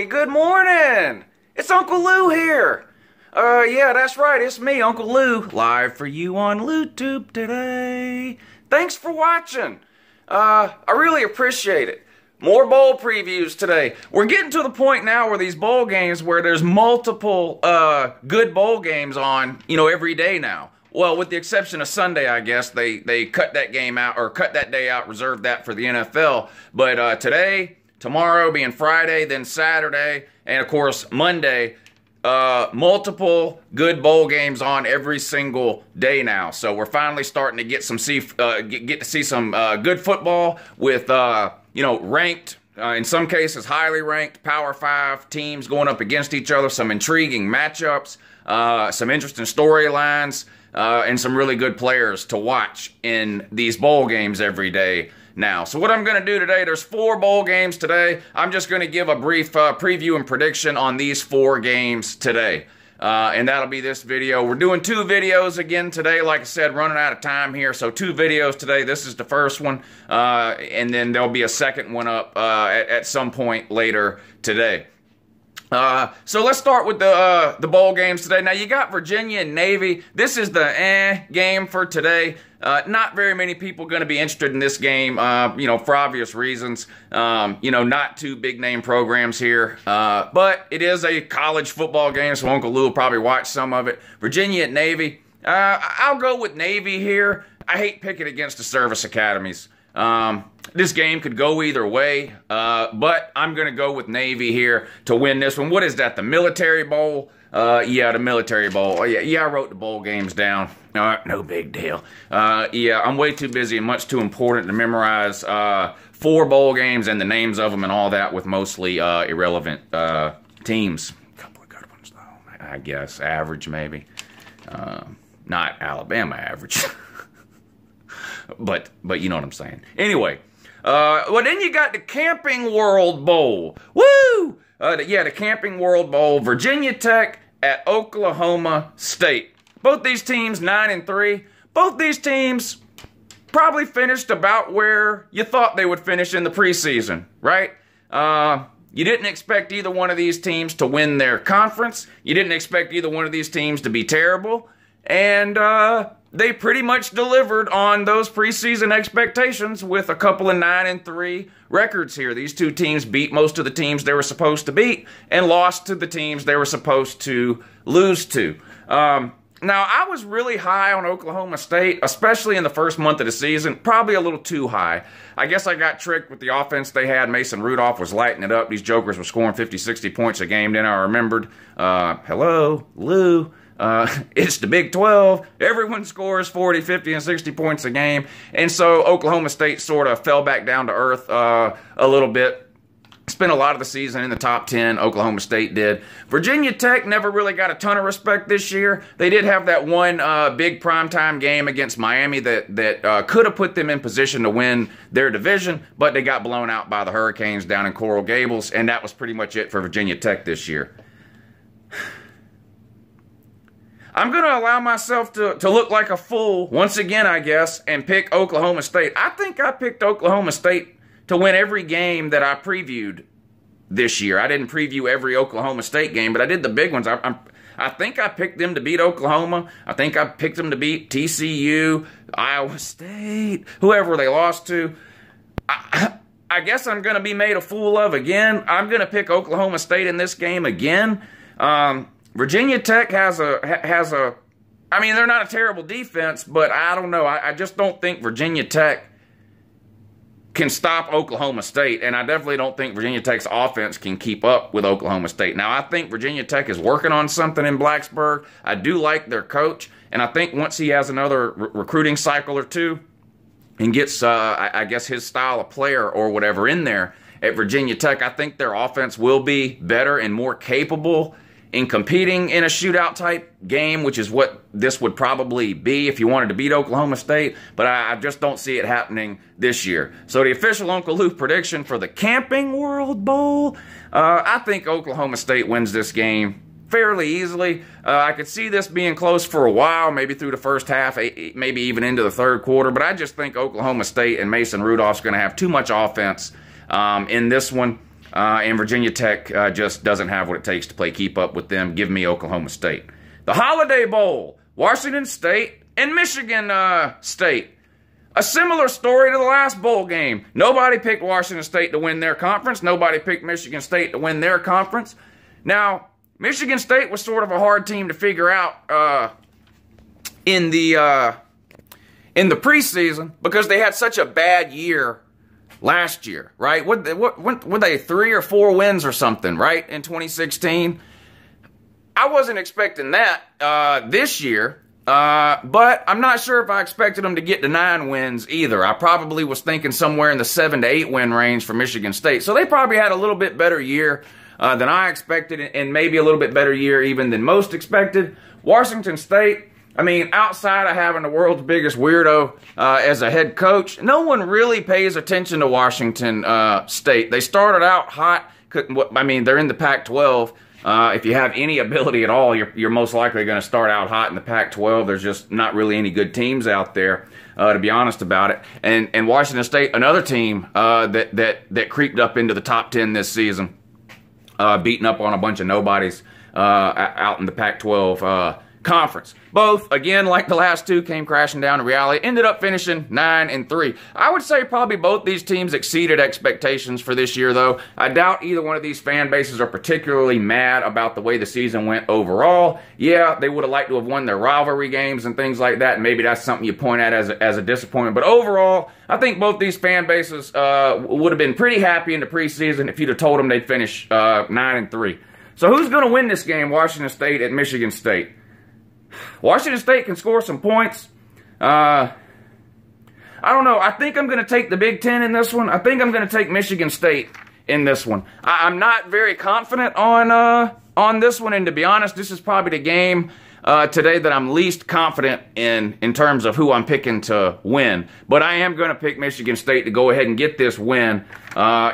Hey, good morning! It's Uncle Lou here. Yeah, that's right, it's me, Uncle Lou, live for you on LouTube today. Thanks for watching. I really appreciate it. More bowl previews today. We're getting to the point now where these bowl games where there's multiple good bowl games on, every day now. Well, with the exception of Sunday, I guess. They cut that game out, or cut that day out, reserved that for the NFL. But today, tomorrow being Friday, then Saturday, and of course Monday, multiple good bowl games on every single day now. So we're finally starting to get to see some good football with ranked, in some cases highly ranked Power 5 teams going up against each other, some intriguing matchups, some interesting storylines, and some really good players to watch in these bowl games every day now. So what I'm going to do today, there's 4 bowl games today. I'm just going to give a brief preview and prediction on these 4 games today. And that'll be this video. We're doing 2 videos again today. Like I said, running out of time here. So 2 videos today. This is the first one. And then there'll be a second one up at some point later today. So let's start with the bowl games today. Now you got Virginia and Navy. This is the game for today. Not very many people going to be interested in this game, for obvious reasons. Not 2 big name programs here, but it is a college football game, so Uncle Lou will probably watch some of it. Virginia at Navy. I'll go with Navy here. I hate picking against the service academies. This game could go either way, but I'm going to go with Navy here to win this one. What is that, the Military Bowl? Yeah, the Military Bowl. Oh, yeah, I wrote the bowl games down. No big deal. Yeah, I'm way too busy and much too important to memorize 4 bowl games and the names of them and all that with mostly irrelevant teams. A couple of good ones, though. I guess average, maybe. Not Alabama average. But you know what I'm saying. Anyway, well, then you got the Camping World Bowl. Woo! Yeah, the Camping World Bowl. Virginia Tech at Oklahoma State. Both these teams 9-3. Both these teams probably finished about where you thought they would finish in the preseason, right? You didn't expect either one of these teams to win their conference. You didn't expect either one of these teams to be terrible. And they pretty much delivered on those preseason expectations with a couple of 9-3 records here. These 2 teams beat most of the teams they were supposed to beat and lost to the teams they were supposed to lose to. Now, I was really high on Oklahoma State, especially in the first month of the season. Probably a little too high. I guess I got tricked with the offense they had. Mason Rudolph was lighting it up. These jokers were scoring 50, 60 points a game. Then I remembered, hello, Lou. It's the Big 12. Everyone scores 40, 50, and 60 points a game. And so Oklahoma State sort of fell back down to earth a little bit. Spent a lot of the season in the top 10, Oklahoma State did. Virginia Tech never really got a ton of respect this year. They did have that one big primetime game against Miami that could have put them in position to win their division, but they got blown out by the Hurricanes down in Coral Gables, and that was pretty much it for Virginia Tech this year. I'm going to allow myself to look like a fool once again, I guess, and pick Oklahoma State. I think I picked Oklahoma State to win every game that I previewed this year. I didn't preview every Oklahoma State game, but I did the big ones. I think I picked them to beat Oklahoma. I think I picked them to beat TCU, Iowa State, whoever they lost to. I guess I'm going to be made a fool of again. I'm going to pick Oklahoma State in this game again. Virginia Tech has a, I mean, they're not a terrible defense, but I don't know. I just don't think Virginia Tech can stop Oklahoma State, and I definitely don't think Virginia Tech's offense can keep up with Oklahoma State. Now, I think Virginia Tech is working on something in Blacksburg. I do like their coach, and I think once he has another recruiting cycle or 2 and gets, I guess, his style of player or whatever in there at Virginia Tech, I think their offense will be better and more capable in competing in a shootout type game, which is what this would probably be if you wanted to beat Oklahoma State, but I just don't see it happening this year. So the official Uncle Lou prediction for the Camping World Bowl, I think Oklahoma State wins this game fairly easily. I could see this being close for a while, maybe through the first half, maybe even into the third quarter, but I just think Oklahoma State and Mason Rudolph's going to have too much offense in this one. And Virginia Tech just doesn't have what it takes to play keep up with them. Give me Oklahoma State. The Holiday Bowl, Washington State and Michigan State. A similar story to the last bowl game. Nobody picked Washington State to win their conference. Nobody picked Michigan State to win their conference. Now, Michigan State was sort of a hard team to figure out in the preseason because they had such a bad year last year, right? Were they 3 or 4 wins or something, right, in 2016? I wasn't expecting that this year. But I'm not sure if I expected them to get to 9 wins either. I probably was thinking somewhere in the 7 to 8 win range for Michigan State. So they probably had a little bit better year than I expected, and maybe a little bit better year even than most expected. Washington State, I mean, outside of having the world's biggest weirdo as a head coach, no one really pays attention to Washington State. They started out hot. I mean, they're in the Pac-12. If you have any ability at all, you're most likely going to start out hot in the Pac-12. There's just not really any good teams out there, to be honest about it. And Washington State, another team that creeped up into the top 10 this season, beating up on a bunch of nobodies out in the Pac-12 conference. Both, again, like the last two, came crashing down to reality. Ended up finishing 9-3. I would say probably both these teams exceeded expectations for this year, though. I doubt either one of these fan bases are particularly mad about the way the season went overall. Yeah, they would have liked to have won their rivalry games and things like that, and maybe that's something you point at as a disappointment. But overall, I think both these fan bases would have been pretty happy in the preseason if you'd have told them they'd finish 9-3. So who's going to win this game, Washington State at Michigan State? Washington State can score some points. I don't know. I think I'm going to take the Big Ten in this one. I think I'm going to take Michigan State in this one. I'm not very confident on this one, and to be honest, this is probably the game today that I'm least confident in terms of who I'm picking to win. But I am going to pick Michigan State to go ahead and get this win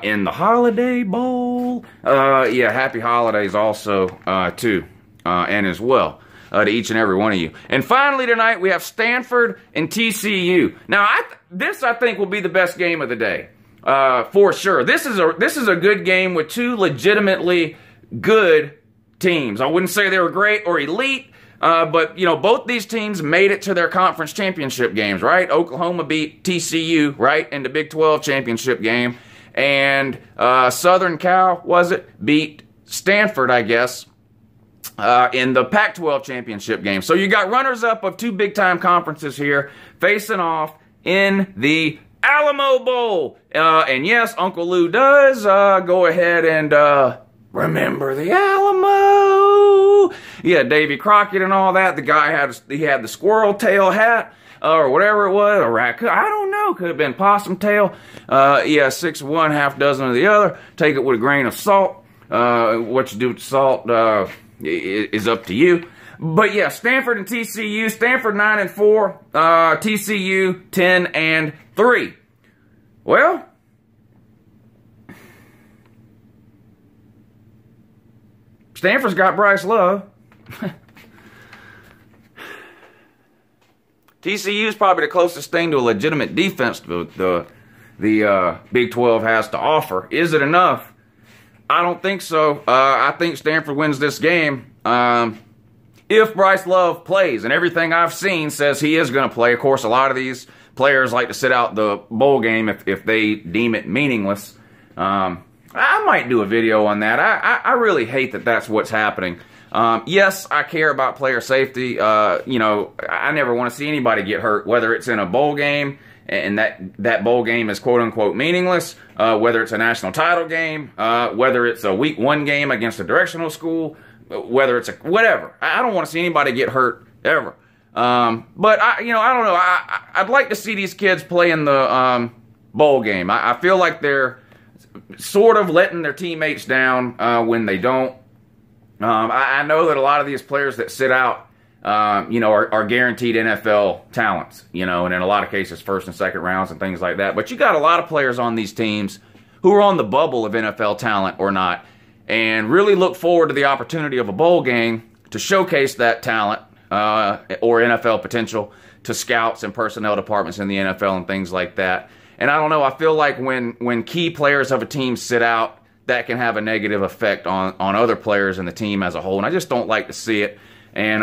in the Holiday Bowl. Yeah, happy holidays also, too, and as well. To each and every one of you. And finally tonight, we have Stanford and TCU. Now, this I think will be the best game of the day, for sure. This is a good game with two legitimately good teams. I wouldn't say they were great or elite, but you know, both these teams made it to their conference championship games, right? Oklahoma beat TCU, right, in the Big 12 championship game, and Southern Cal beat Stanford, I guess, in the Pac-12 championship game. So you got runners-up of two big-time conferences here facing off in the Alamo Bowl. And yes, Uncle Lou does go ahead and remember the Alamo. Yeah, Davy Crockett and all that. The guy had the squirrel tail hat or whatever it was, a raccoon. I don't know. Could have been possum tail. Yeah, 6 of one, half dozen of the other. Take it with a grain of salt. What you do with salt is up to you. But yeah, Stanford and TCU. Stanford 9-4. TCU 10-3. Well, Stanford's got Bryce Love. TCU is probably the closest thing to a legitimate defense the Big 12 has to offer. Is it enough? I don't think so. I think Stanford wins this game if Bryce Love plays, and everything I've seen says he is going to play. Of course, a lot of these players like to sit out the bowl game if they deem it meaningless. I might do a video on that. I really hate that that's what's happening. Yes, I care about player safety. You know, I never want to see anybody get hurt, whether it's in a bowl game and that bowl game is quote-unquote meaningless, whether it's a national title game, whether it's a week 1 game against a directional school, whether it's whatever. I don't want to see anybody get hurt ever. But I don't know. I'd like to see these kids play in the bowl game. I feel like they're sort of letting their teammates down when they don't. I know that a lot of these players that sit out, are guaranteed NFL talents, and in a lot of cases, first and second rounds and things like that. But you got a lot of players on these teams who are on the bubble of NFL talent or not, and really look forward to the opportunity of a bowl game to showcase that talent or NFL potential to scouts and personnel departments in the NFL and things like that. And I don't know, I feel like when key players of a team sit out, that can have a negative effect on other players in the team as a whole, and I just don't like to see it. And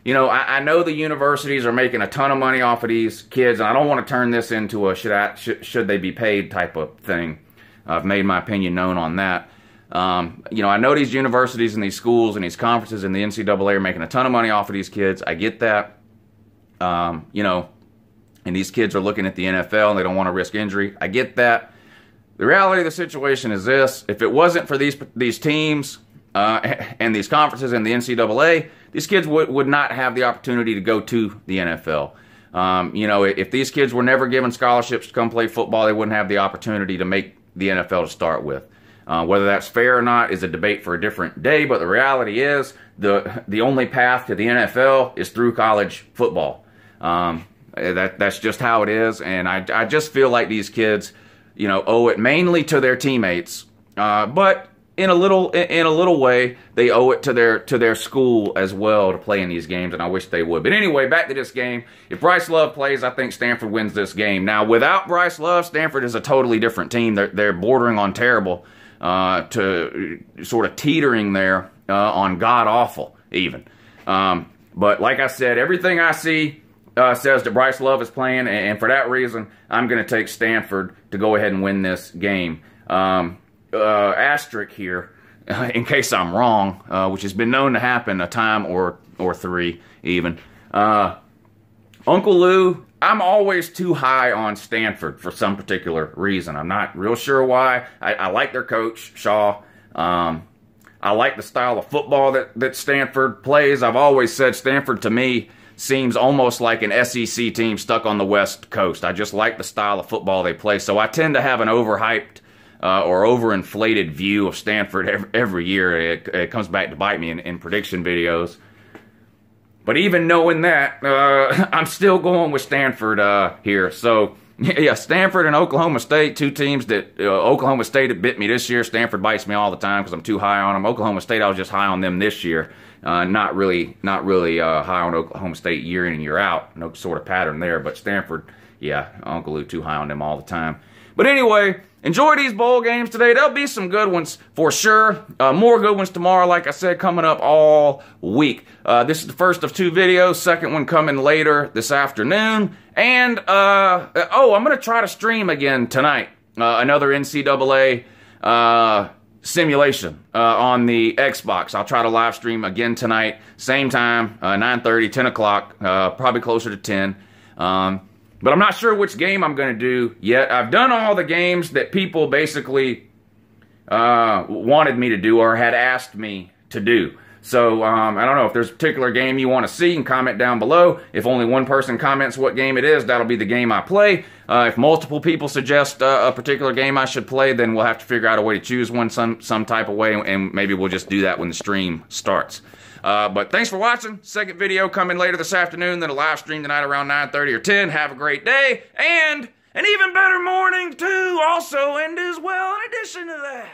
you know, I know the universities are making a ton of money off of these kids, and I don't want to turn this into a should they be paid type of thing. I've made my opinion known on that. You know, I know these universities and these schools and these conferences and the NCAA are making a ton of money off of these kids. I get that. You know, and these kids are looking at the NFL and they don't want to risk injury. I get that. The reality of the situation is this: if it wasn't for these teams and these conferences and the NCAA, these kids would not have the opportunity to go to the NFL. You know, if these kids were never given scholarships to come play football, they wouldn't have the opportunity to make the NFL to start with. Whether that's fair or not is a debate for a different day, but the reality is the only path to the NFL is through college football. That's just how it is, and I just feel like these kids, you know, owe it mainly to their teammates, but in a little way, they owe it to their school as well to play in these games, and I wish they would. But anyway, back to this game. If Bryce Love plays, I think Stanford wins this game. Now, without Bryce Love, Stanford is a totally different team. They're bordering on terrible, to sort of teetering there on god-awful even. But like I said, everything I see says that Bryce Love is playing, and for that reason, I'm going to take Stanford to go ahead and win this game. Asterisk here, in case I'm wrong, which has been known to happen a time or three even. Uncle Lou, I'm always too high on Stanford for some particular reason. I'm not real sure why. I like their coach, Shaw. I like the style of football that Stanford plays. I've always said Stanford, to me, seems almost like an SEC team stuck on the West Coast. I just like the style of football they play. So I tend to have an overhyped or overinflated view of Stanford every year. It comes back to bite me in prediction videos. But even knowing that, I'm still going with Stanford here. So, yeah, Stanford and Oklahoma State, two teams that Oklahoma State had bit me this year. Stanford bites me all the time because I'm too high on them. Oklahoma State, I was just high on them this year. Not really high on Oklahoma State year in and year out. No sort of pattern there. But Stanford, yeah, Uncle Lou, too high on them all the time. But anyway, enjoy these bowl games today. There'll be some good ones for sure. More good ones tomorrow, like I said, coming up all week. This is the first of 2 videos. Second one coming later this afternoon. And, I'm going to try to stream again tonight. Another NCAA simulation on the Xbox. I'll try to live stream again tonight. Same time, 9:30, 10 o'clock, probably closer to 10. But I'm not sure which game I'm going to do yet. I've done all the games that people basically wanted me to do or had asked me to do. So I don't know if there's a particular game you want to see, and comment down below. If only one person comments what game it is, that'll be the game I play. If multiple people suggest a particular game I should play, then we'll have to figure out a way to choose one some type of way, and maybe we'll just do that when the stream starts. But thanks for watching. Second video coming later this afternoon, then a live stream tonight around 9:30 or 10. Have a great day, and an even better morning too also, and as well in addition to that.